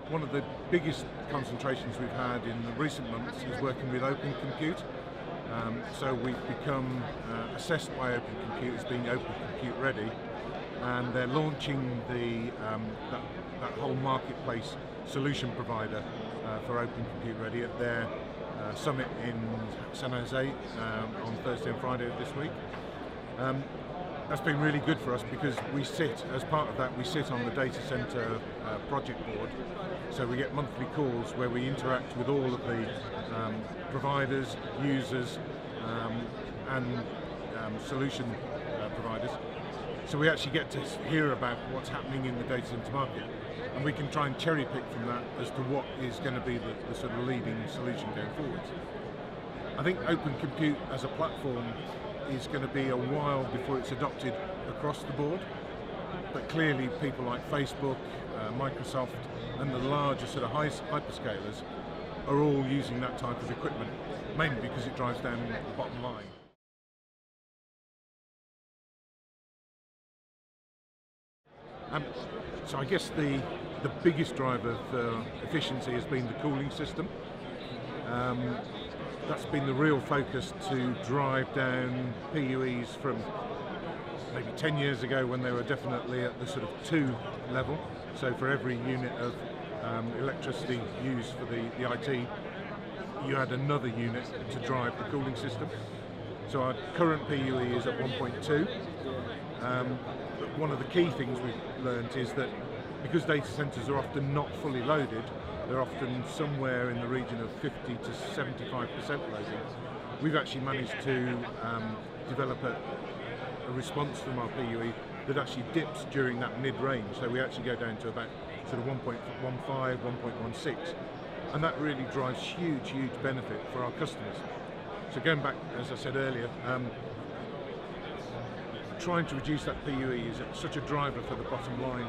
One of the biggest concentrations we've had in the recent months is working with Open Compute. So we've become assessed by Open Compute as being Open Compute ready, and they're launching that whole marketplace solution provider for Open Compute ready at their summit in San Jose on Thursday and Friday of this week. That's been really good for us because we sit, as part of that, we sit on the data center project board. So we get monthly calls where we interact with all of the providers, users, and solution providers. So we actually get to hear about what's happening in the data center market, and we can try and cherry pick from that as to what is going to be the sort of leading solution going forward. I think Open Compute as a platform is going to be a while before it's adopted across the board, but clearly people like Facebook, Microsoft, and the larger sort of hyperscalers are all using that type of equipment, mainly because it drives down the bottom line. So I guess the biggest driver for efficiency has been the cooling system. That's been the real focus to drive down PUEs from maybe 10 years ago when they were definitely at the sort of 2 level. So for every unit of electricity used for the IT, you had another unit to drive the cooling system. So our current PUE is at 1.2. But one of the key things we've learned is that because data centers are often not fully loaded, they're often somewhere in the region of 50 to 75% loading. We've actually managed to develop a response from our PUE that actually dips during that mid-range. So we actually go down to about sort of 1.15, 1.16, and that really drives huge benefit for our customers. So going back, as I said earlier, trying to reduce that PUE is such a driver for the bottom line,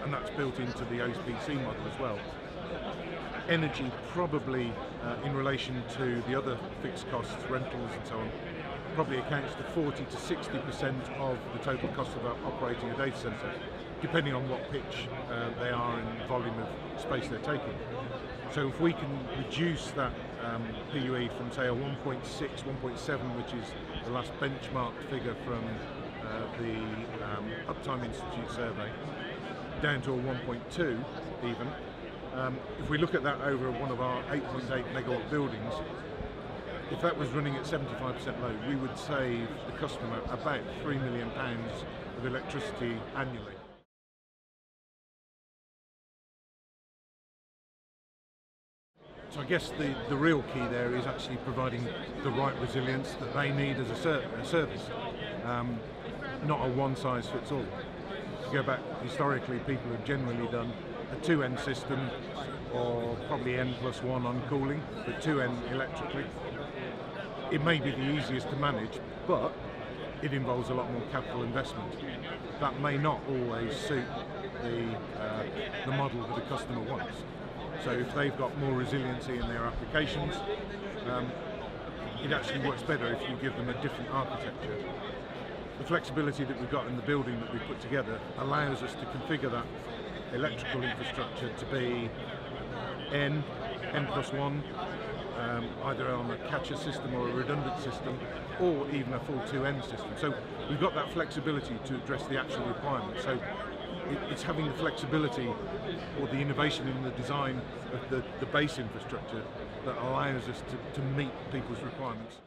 and that's built into the OPC model as well. Energy probably, in relation to the other fixed costs, rentals and so on, probably accounts to 40 to 60% of the total cost of operating a data center, depending on what pitch they are and volume of space they're taking. So if we can reduce that PUE from, say, a 1.6, 1.7, which is the last benchmark figure from the Uptime Institute survey, down to a 1.2 even. If we look at that over one of our 8.8 megawatt buildings, if that was running at 75% load, we would save the customer about £3 million of electricity annually. So I guess the real key there is actually providing the right resilience that they need as a service, not a one-size-fits-all. If you go back historically, people have generally done a 2N system, or probably N+1 on cooling, but 2N electrically. It may be the easiest to manage, but it involves a lot more capital investment. That may not always suit the model that the customer wants. So if they've got more resiliency in their applications, it actually works better if you give them a different architecture. The flexibility that we've got in the building that we've put together allows us to configure that electrical infrastructure to be N+1, either on a catcher system or a redundant system, or even a full 2N system. So we've got that flexibility to address the actual requirements. So it's having the flexibility or the innovation in the design of the base infrastructure that allows us to meet people's requirements.